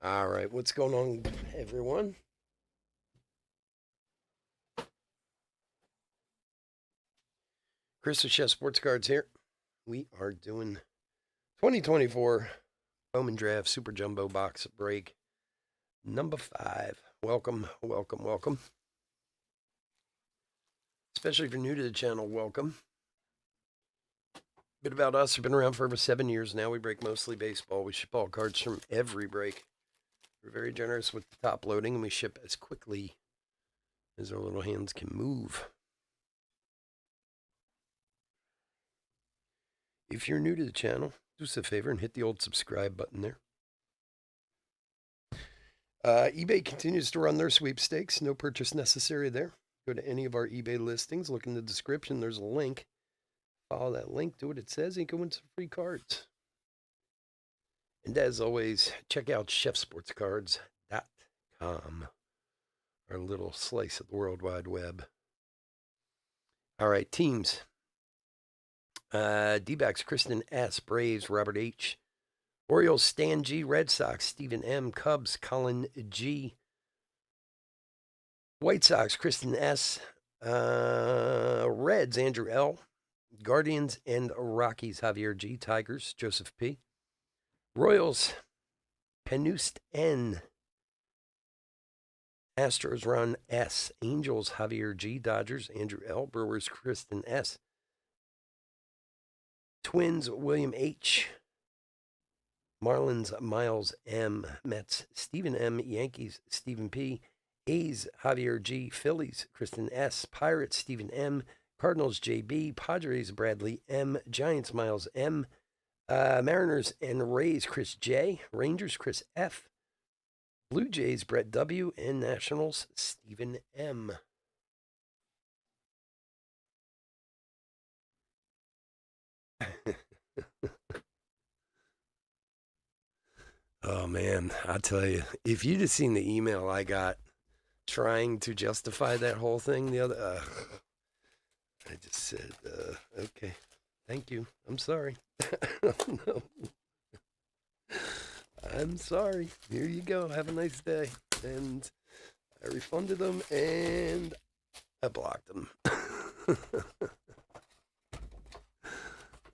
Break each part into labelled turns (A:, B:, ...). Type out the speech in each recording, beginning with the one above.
A: All right, what's going on, everyone? Chris with Chef Sports Cards here. We are doing 2024 Bowman Draft Super Jumbo Box Break number 5. Welcome, welcome, welcome. Especially if you're new to the channel, welcome. Bit about us. We've been around for over 7 years now. We break mostly baseball. We ship all cards from every break. We're very generous with the top loading, and we ship as quickly as our little hands can move. If you're new to the channel, do us a favor and hit the old subscribe button there. eBay continues to run their sweepstakes. No purchase necessary there. Go to any of our eBay listings. Look in the description. There's a link. Follow that link. Do what it says. And you can win some free cards. And as always, check out chefsportscards.com. Our little slice of the World Wide Web. All right, teams. D-backs, Kristen S. Braves, Robert H. Orioles, Stan G. Red Sox, Stephen M. Cubs, Colin G. White Sox, Kristen S. Reds, Andrew L. Guardians and Rockies, Javier G. Tigers, Joseph P. Royals, Penust N. Astros, Ron S. Angels, Javier G. Dodgers, Andrew L. Brewers, Kristen S. Twins, William H. Marlins, Miles M. Mets, Stephen M. Yankees, Stephen P. A's, Javier G. Phillies, Kristen S. Pirates, Stephen M. Cardinals, JB. Padres, Bradley M. Giants, Miles M. Mariners and Rays, Chris J. Rangers, Chris F. Blue Jays, Brett W. And Nationals, Stephen M. Oh man, I tell you, if you'd have seen the email I got trying to justify that whole thing the other, I just said, okay, thank you. I'm sorry. No, I'm sorry. Here you go. Have a nice day. And I refunded them and I blocked them.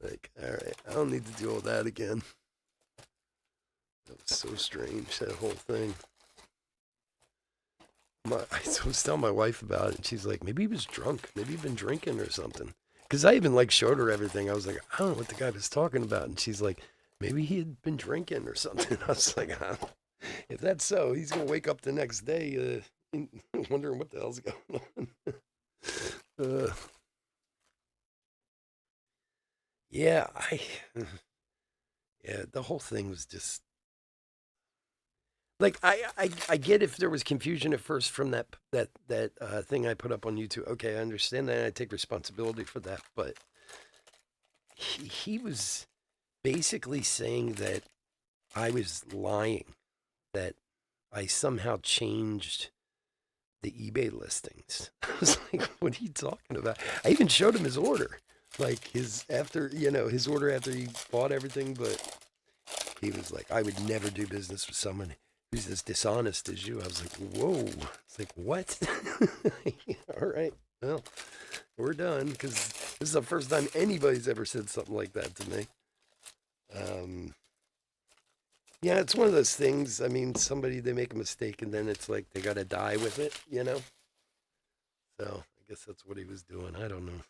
A: Like, all right, I don't need to deal with that again. That was so strange, that whole thing. I was telling my wife about it, and she's like, maybe he was drunk. Maybe he'd been drinking or something. Because I even like showed her everything. I was like, I don't know what the guy was talking about. And she's like, maybe he had been drinking or something. I was like, if that's so, he's going to wake up the next day wondering what the hell's going on. uh, yeah, yeah, the whole thing was just like I get if there was confusion at first from that thing I put up on YouTube. Okay, I understand that. And I take responsibility for that, but he was basically saying that I was lying, that I somehow changed the eBay listings. I was like, what are you talking about? I even showed him his order, like his after his order after he bought everything, but he was like, I would never do business with someone who's as dishonest as you. I was like, whoa. It's like, what? All right. Well, we're done because this is the first time anybody's ever said something like that to me. Yeah, it's one of those things. I mean, they make a mistake and then it's like they got to die with it. So I guess that's what he was doing. I don't know.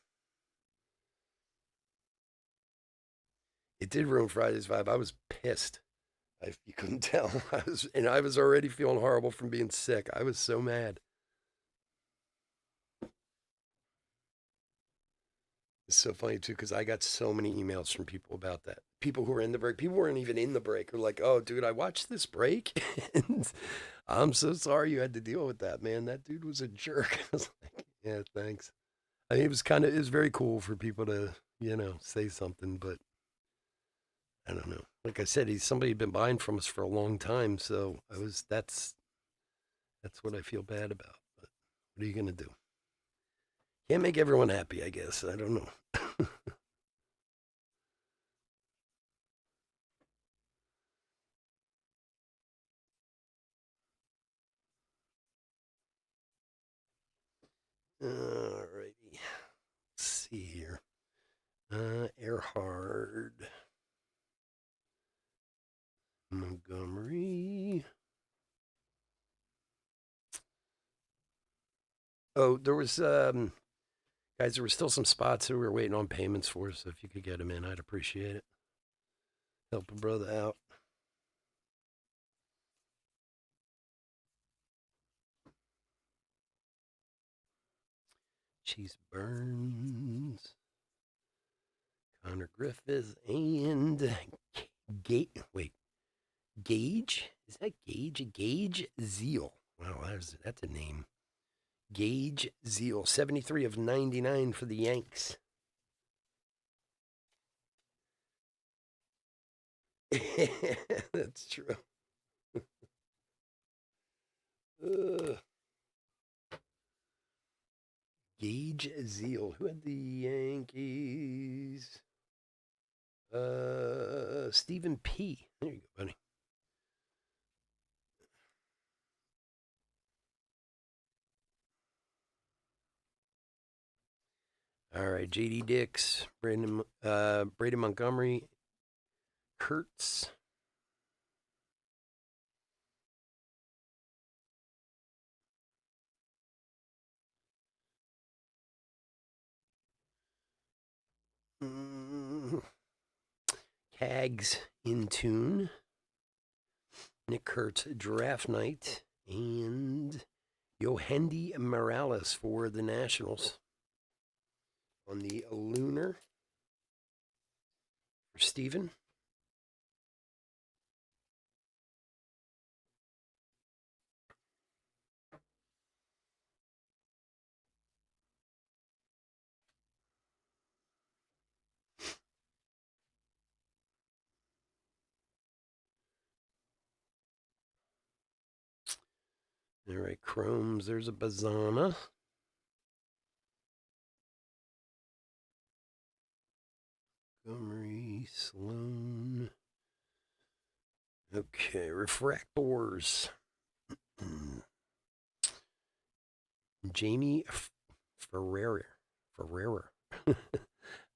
A: It did ruin Friday's vibe. I was pissed. If you couldn't tell, I was already feeling horrible from being sick. I was so mad. It's so funny too because I got so many emails from people about that. People who were in the break, people weren't even in the break, are like, "Oh, dude, I watched this break, and I'm so sorry you had to deal with that, man. That dude was a jerk." I was like, "Yeah, thanks." I mean, it was very cool for people to say something, but I don't know. Like I said, he's somebody who'd been buying from us for a long time, so that's what I feel bad about. But what are you gonna do? Can't make everyone happy, I guess. I don't know. Oh, there was guys. There were still some spots that we were waiting on payments for. So if you could get them in, I'd appreciate it. Help a brother out. Cheese Burns, Connor Griffith, and Gage? Is that Gage? Gage Zeal. Wow, that's a name. Gage Zeal, 73 of 99 for the Yanks. That's true. Gage Zeal. Who had the Yankees? Stephen P. There you go, buddy. All right, J.D. Dix, Brady Montgomery, Kurtz. Cags in tune. Nick Kurtz, draft night, and Yohendi Morales for the Nationals on the Lunar for Steven. All right, Chromes. There's a Bazana. Montgomery, Sloan. Okay, Refractors. Jamie Ferreira.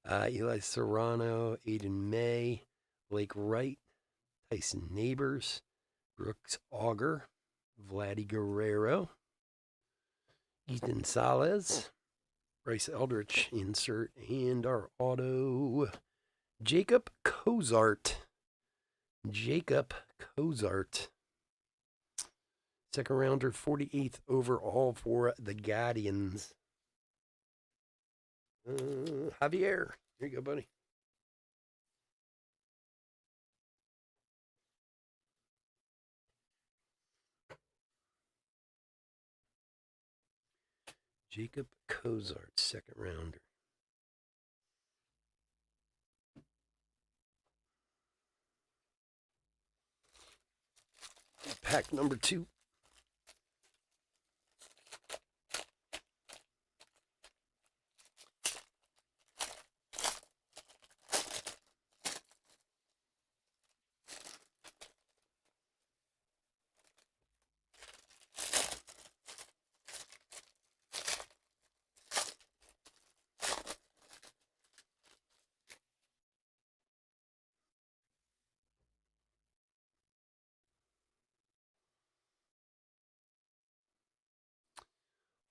A: Eli Serrano, Aiden May, Blake Wright, Tyson Neighbors, Brooks Auger, Vladdy Guerrero, Ethan Salas, Bryce Eldridge, insert, and our auto, Jacob Cozart. Second rounder, 48th overall for the Guardians. Javier. Here you go, buddy. Jacob Cozart, second rounder. Pack number 2.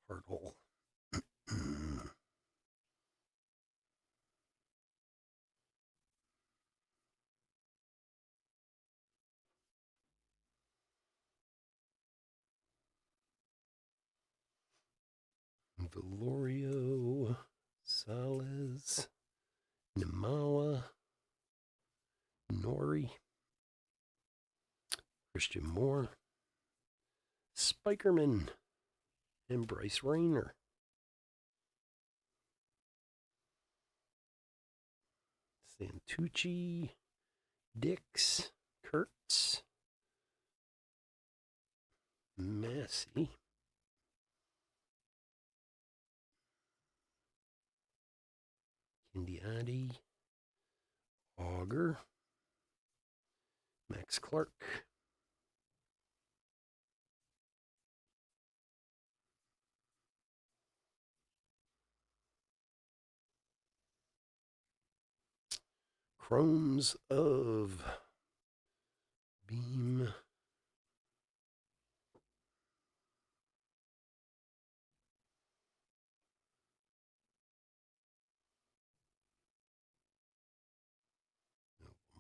A: Heart hole. Velorio, Salas, Namala, Nori, Christian Moore, Spikerman, and Bryce Rayner. Santucci, Dix, Kurtz, Massey, Indiadi, Auger, Max Clark, Chromes of Beam,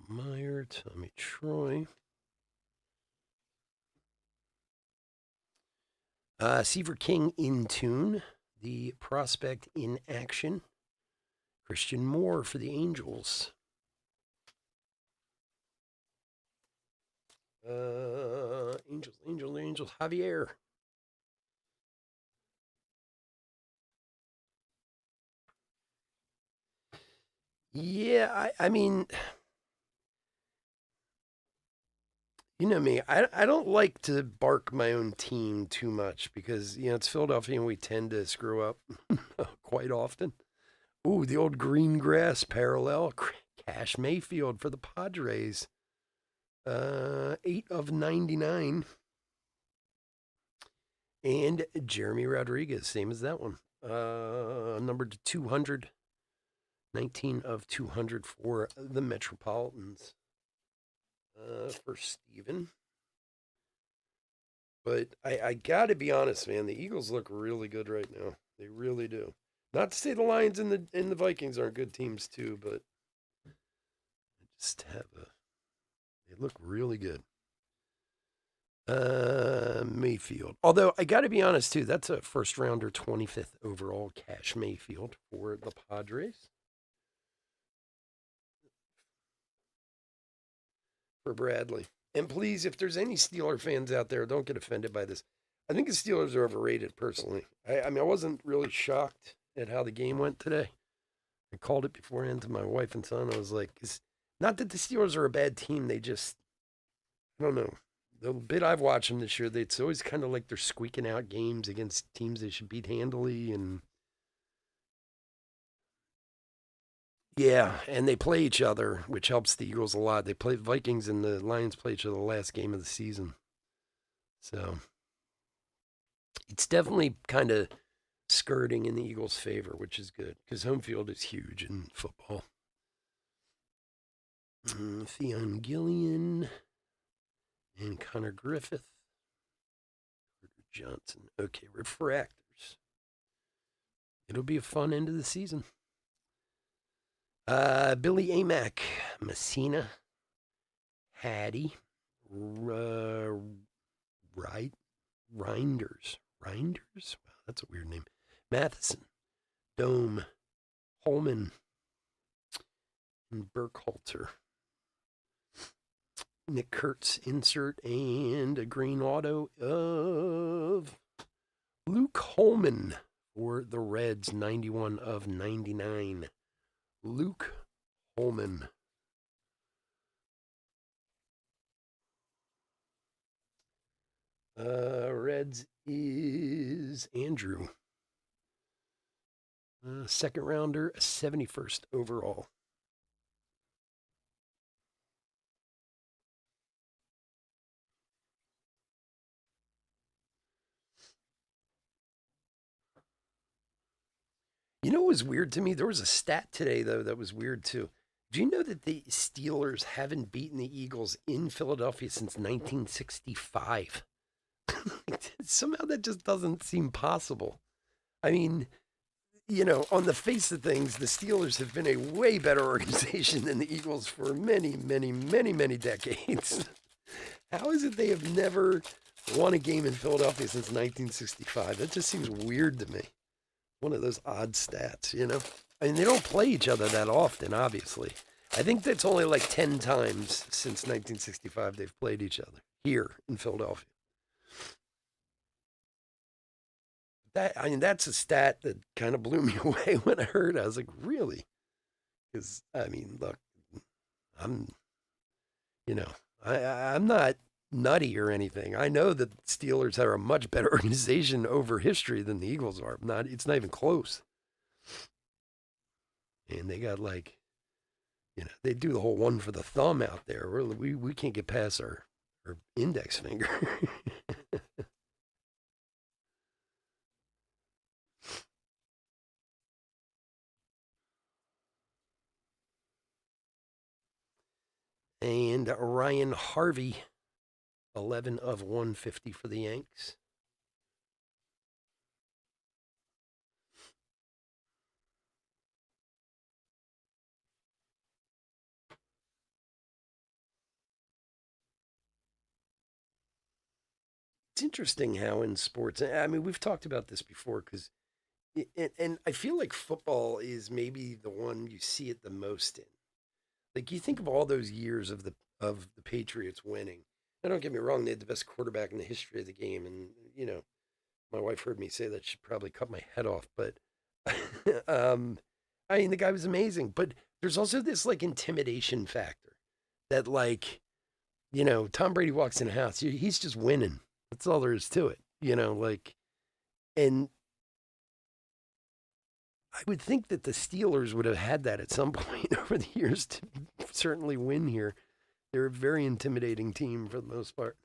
A: Meyer, Tommy Troy. Seaver King in tune. The prospect in action. Christian Moore for the Angels. Angels. Javier. Yeah, I mean, you know me. I don't like to bark my own team too much because it's Philadelphia and we tend to screw up quite often. Ooh, the old green grass parallel. Cash Mayfield for the Padres. 8 of 99. And Jeremy Rodriguez, same as that one. Numbered to 200. 19 of 200 for the Metropolitans. For Steven. But I got to be honest, man. The Eagles look really good right now. They really do. Not to say the Lions and the Vikings aren't good teams too, but I just have a. They look really good. Mayfield. Although I got to be honest too, that's a first rounder, 25th overall, Cash Mayfield for the Padres. For Bradley. And please, if there's any Steeler fans out there, don't get offended by this. I think the Steelers are overrated personally. I mean, I wasn't really shocked at how the game went today. I called it beforehand to my wife and son. I was like, it's not that the Steelers are a bad team. They just, I don't know. The bit I've watched them this year, it's always kind of like they're squeaking out games against teams they should beat handily. And yeah, and they play each other, which helps the Eagles a lot. They play Vikings and the Lions play each other the last game of the season. So it's definitely kind of skirting in the Eagles' favor, which is good because home field is huge in football. Theon Gillian and Connor Griffith. Carter Johnson. Okay, refractors. It'll be a fun end of the season. Billy Amack, Messina, Hattie, Reinders. Reinders? Wow, that's a weird name. Matheson, Dome, Holman, and Burkhalter. Nick Kurtz insert and a green auto of Luke Holman for the Reds, 91 of 99. Luke Holman. Reds is Andrew. Second rounder, 71st overall. You know what was weird to me? There was a stat today, though, that was weird, too. Do you know that the Steelers haven't beaten the Eagles in Philadelphia since 1965? Somehow that just doesn't seem possible. I mean, on the face of things, the Steelers have been a way better organization than the Eagles for many, many, many, many decades. How is it they have never won a game in Philadelphia since 1965? That just seems weird to me. One of those odd stats, I mean, they don't play each other that often, obviously. I think that's only like 10 times since 1965 they've played each other here in Philadelphia. That's a stat that kind of blew me away when I heard it. I was like, really? Because, I mean, look, I'm, you know, I'm not nutty or anything. I know that the Steelers are a much better organization over history than the Eagles are. It's not even close. And they got like, they do the whole one for the thumb out there. We can't get past our index finger. And Ryan Harvey, 11 of 150 for the Yanks. it's interesting how in sports, I mean, we've talked about this before because, and I feel like football is maybe the one you see it the most in. Like you think of all those years of the Patriots winning. Now, don't get me wrong; they had the best quarterback in the history of the game, and my wife heard me say that she'd probably cut my head off. But um, I mean, the guy was amazing. But there's also this like intimidation factor that like Tom Brady walks in the house, he's just winning. That's all there is to it. Like, and I would think that the Steelers would have had that at some point over the years to certainly win here. They're a very intimidating team for the most part.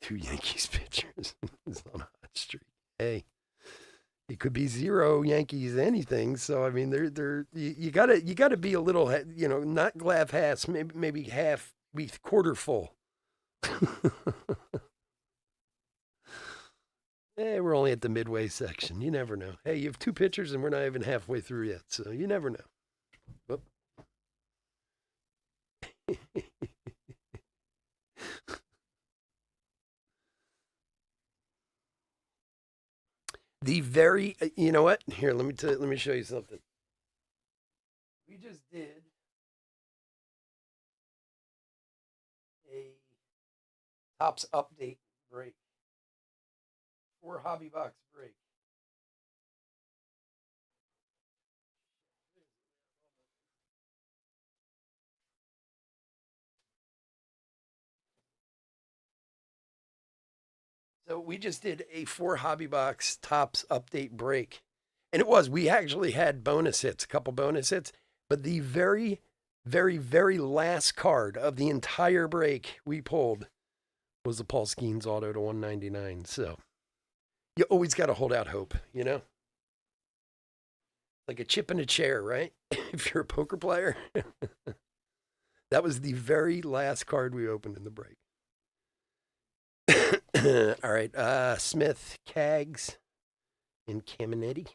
A: Two Yankees pitchers is on a hot streak. Hey, it could be zero Yankees anything. So I mean, they're you gotta be a little not glass half, maybe half, be quarter full. Hey, we're only at the midway section. You never know. Hey, you have two pitchers and we're not even halfway through yet, so you never know. Whoop. The very, you know what? Here, let me show you something. We just did a tops update break, 4 hobby box break. So we just did a 4 hobby box tops update break. And we actually had bonus hits, a couple bonus hits, but the very, very, very last card of the entire break we pulled was the Paul Skeens auto to 199. So you always got to hold out hope, like a chip in a chair, right? If you're a poker player. That was the very last card we opened in the break. All right. Smith, Cags, and Caminetti.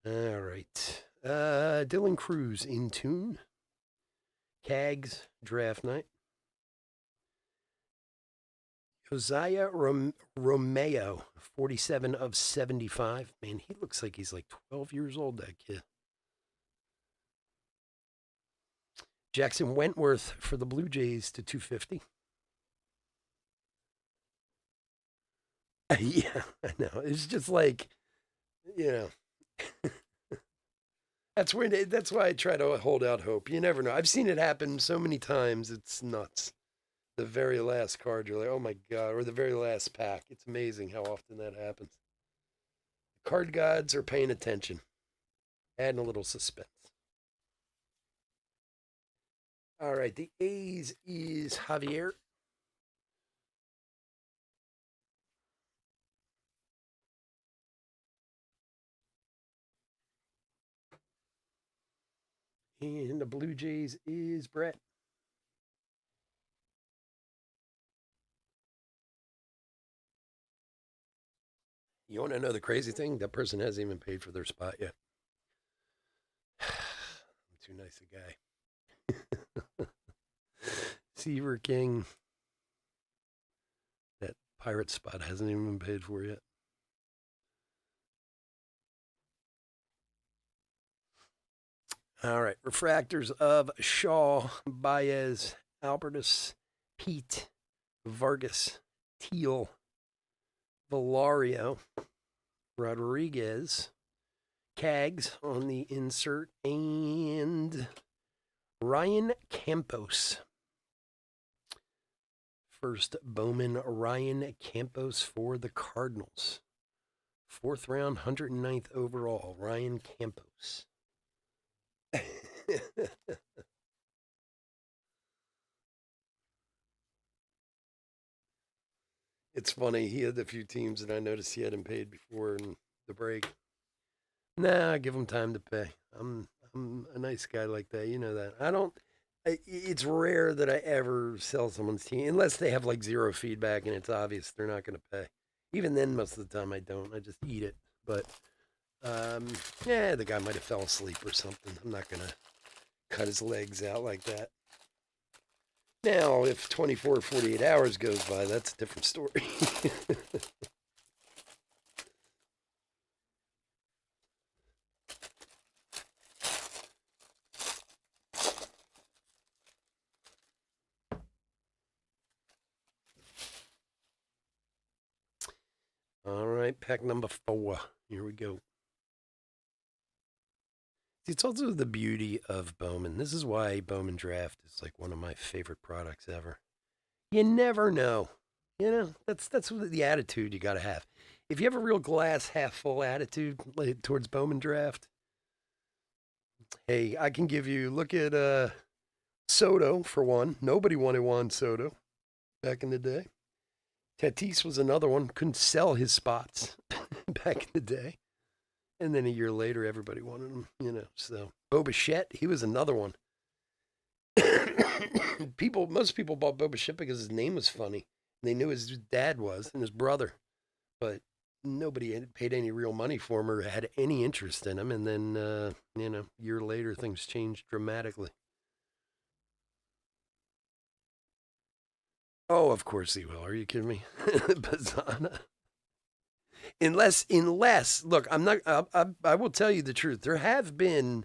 A: All right. Dylan Cruz in tune. Cags, draft night. Josiah Romeo, 47 of 75. Man, he looks like he's like 12 years old, that kid. Jackson Wentworth for the Blue Jays to 250. Yeah, I know. It's just like, you know, that's why I try to hold out hope. You never know. I've seen it happen so many times. It's nuts. The very last card, you're like, oh my God, or the very last pack. It's amazing how often that happens. Card gods are paying attention, adding a little suspense. All right, the A's is Javier. And the Blue Jays is Brett. You want to know the crazy thing? That person hasn't even paid for their spot yet. I'm too nice a guy. Seaver King. That pirate spot hasn't even been paid for yet. All right. Refractors of Shaw, Baez, Albertus, Pete, Vargas, Teal, Valario, Rodriguez, Cags on the insert, and Ryan Campos. First Bowman, Ryan Campos for the Cardinals. 4th round, 109th overall, Ryan Campos. It's funny. He had a few teams that I noticed he hadn't paid before in the break. Nah, give him time to pay. I'm a nice guy like that. You know that. I don't. It's rare that I ever sell someone's team unless they have like zero feedback and it's obvious they're not going to pay. Even then, most of the time I don't. I just eat it. But yeah, the guy might have fell asleep or something. I'm not gonna cut his legs out like that. Now, if 24 or 48 hours goes by, that's a different story. All right, pack number 4. Here we go. It's also the beauty of Bowman. This is why Bowman Draft is like one of my favorite products ever. You never know. You know, that's the attitude you got to have. If you have a real glass half full attitude towards Bowman Draft, hey, I can give you look at Soto for one. Nobody wanted Juan Soto back in the day. Tatis was another one. Couldn't sell his spots back in the day. And then a year later, everybody wanted him, you know. So Bo Bichette, he was another one. Most people bought Bo Bichette because his name was funny. They knew his dad was and his brother, but nobody had paid any real money for him or had any interest in him. And then, a year later, things changed dramatically. Oh, of course he will. Are you kidding me? Bazana. Unless, look, I'm not. I will tell you the truth. There have been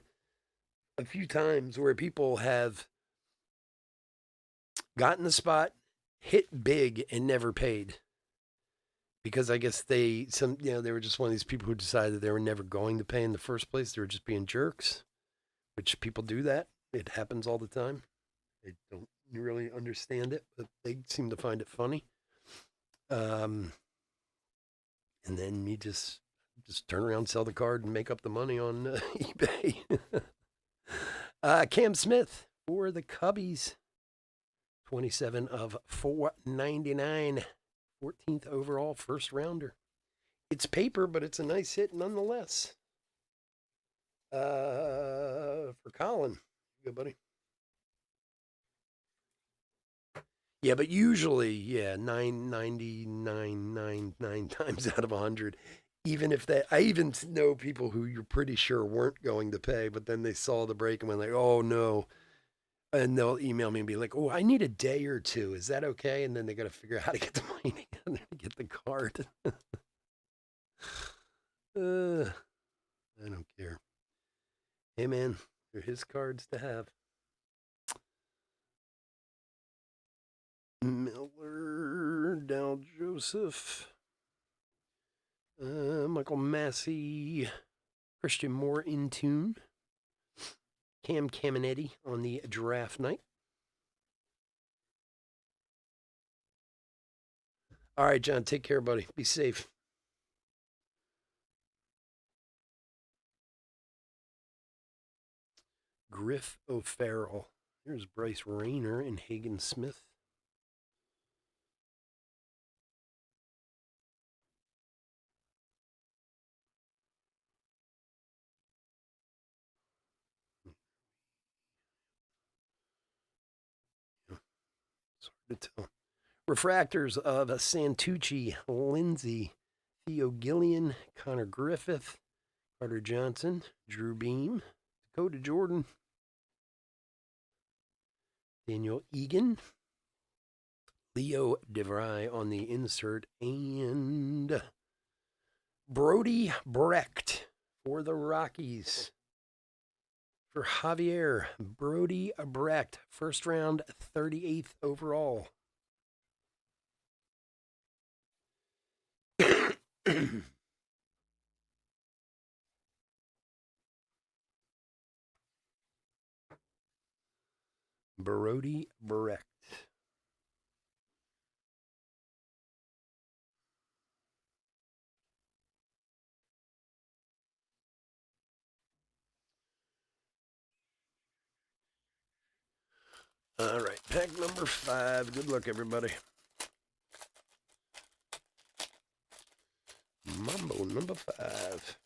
A: a few times where people have gotten the spot, hit big, and never paid because I guess they were just one of these people who decided they were never going to pay in the first place. They were just being jerks, which people do that. It happens all the time. They don't really understand it, but they seem to find it funny. Um, and then you just turn around, sell the card, and make up the money on eBay. Cam Smith for the Cubbies, 27 of 499, 14th overall, first rounder. It's paper, but it's a nice hit nonetheless. For Colin, good buddy. Yeah, but usually, yeah, 999 times out of 100. Even if I even know people who you're pretty sure weren't going to pay, but then they saw the break and went like, "Oh no," and they'll email me and be like, "Oh, I need a day or two. Is that okay?" And then they got to figure out how to get the money together to get the card. I don't care. Hey man, they're his cards to have. Miller, Dal Joseph, Michael Massey, Christian Moore in tune, Cam Caminetti on the draft night. All right, John, take care, buddy. Be safe. Griff O'Farrell. Here's Bryce Rayner and Hagen Smith. It's hard to tell. Refractors of Santucci, Lindsay, Theo Gillian, Connor Griffith, Carter Johnson, Drew Beam, Dakota Jordan, Daniel Egan, Leo DeVry on the insert, and Brody Brecht for the Rockies. For Javier, Brody Brecht, first round, 38th overall. Brody Brecht. All right, pack number 5. Good luck, everybody. Mambo number 5.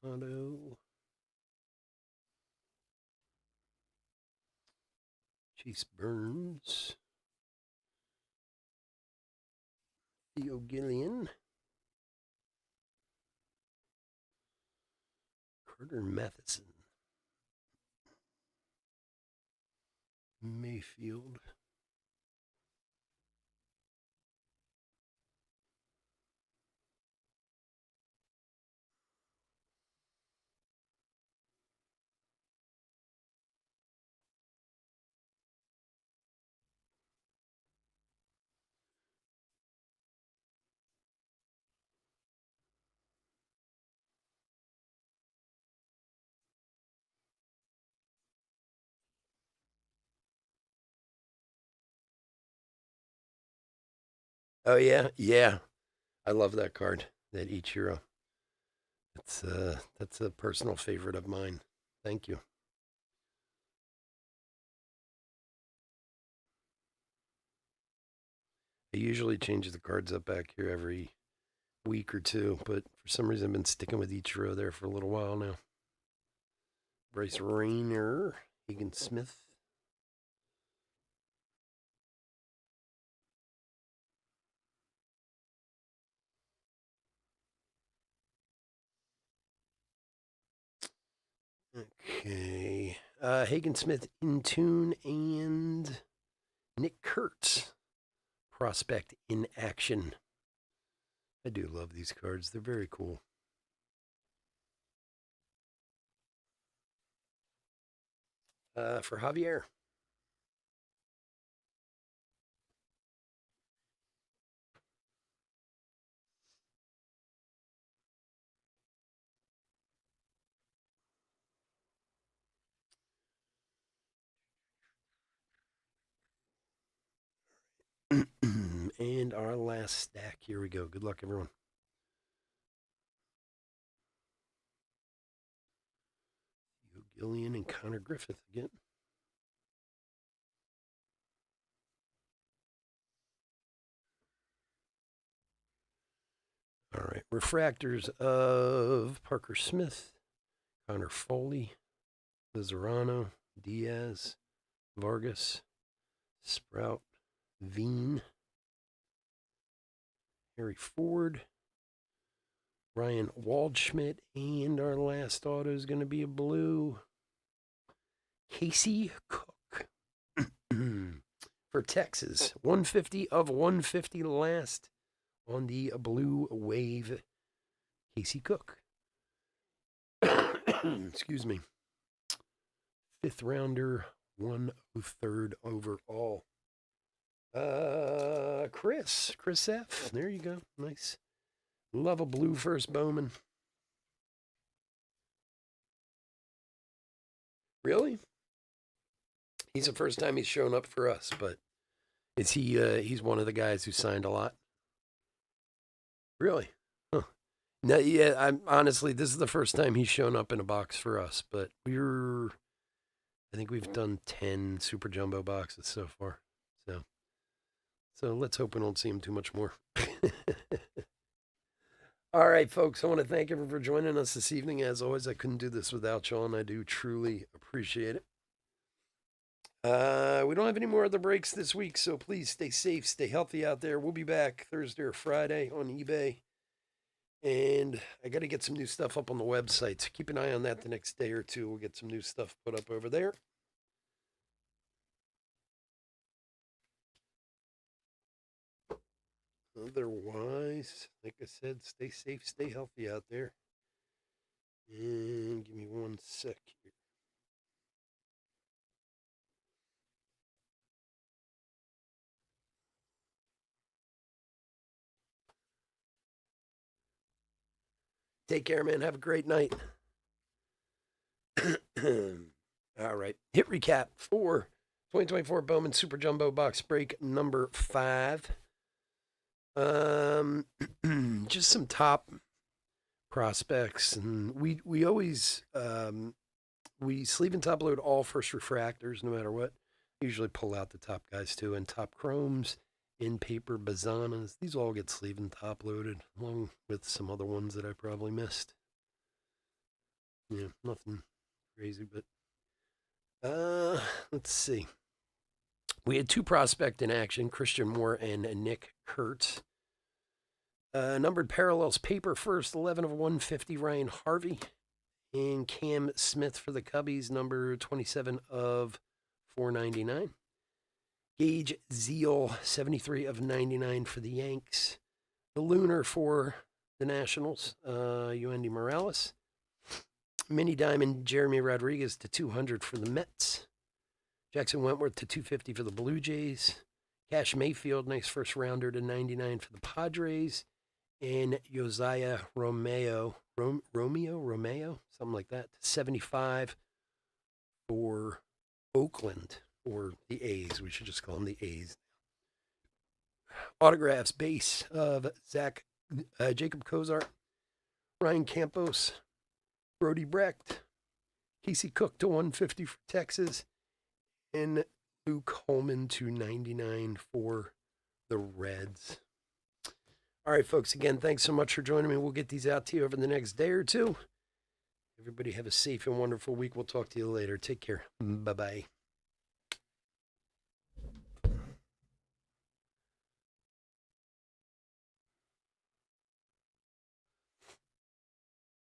A: Machado. Chase Burns. Theo Gillian. Carter Matheson. Mayfield. Oh yeah, yeah. I love that card. That Ichiro. That's a personal favorite of mine. Thank you. I usually change the cards up back here every week or two, but for some reason I've been sticking with Ichiro there for a little while now. Bryce Rayner, Hagen Smith. Okay. Hagen Smith in tune and Nick Kurtz. Prospect in action. I do love these cards. They're very cool. For Javier. And our last stack. Here we go. Good luck, everyone. Gillian and Connor Griffith again. All right. Refractors of Parker Smith, Connor Foley, Lizarano, Diaz, Vargas, Sprout, Veen, Harry Ford, Ryan Waldschmidt, and our last auto is going to be a blue. Casey Cook for Texas. 150 of 150 last on the blue wave. Casey Cook. Excuse me. Fifth rounder, 103rd overall. Chris F. There you go. Nice. Love a blue first Bowman. Really? He's the first time he's shown up for us, but is he? He's one of the guys who signed a lot. Really? Huh. No, yeah. I'm honestly, this is the first time he's shown up in a box for us, but I think we've done 10 super jumbo boxes so far. So let's hope we don't see him too much more. All right, folks, I want to thank everyone for joining us this evening. As always, I couldn't do this without y'all, and I do truly appreciate it. We don't have any more other breaks this week, so please stay safe, stay healthy out there. We'll be back Thursday or Friday on eBay. And I got to get some new stuff up on the website. So keep an eye on that the next day or two. We'll get some new stuff put up over there. Otherwise, like I said, stay safe, stay healthy out there. And give me 1 sec here. Take care, man. Have a great night. All right. Hit recap for 2024 Bowman Super Jumbo Box Break number 5. Just some top prospects, and we always we sleeve and top load all first refractors no matter what. Usually pull out the top guys too, and top chromes, in paper bazanas. These all get sleeve and top loaded along with some other ones that I probably missed. Yeah, nothing crazy, but let's see. We had two prospect in action, Christian Moore and Nick Kurtz. Numbered parallels paper first, 11 of 150, Ryan Harvey. And Cam Smith for the Cubbies, number 27 of 499. Gage Zeal, 73 of 99 for the Yanks. The Lunar for the Nationals, Yuendy Morales. Mini Diamond, Jeremy Rodriguez to 200 for the Mets. Jackson Wentworth to 250 for the Blue Jays. Cash Mayfield, nice first rounder to 99 for the Padres. And Josiah Romeo, something like that, to 75 for Oakland, or the A's. We should just call them the A's. Autographs base of Jacob Kozar, Ryan Campos, Brody Brecht, Casey Cook to 150 for Texas, and Luke Holman to 99 for the Reds. All right, folks, again, thanks so much for joining me. We'll get these out to you over the next day or two. Everybody have a safe and wonderful week. We'll talk to you later. Take care. Bye-bye.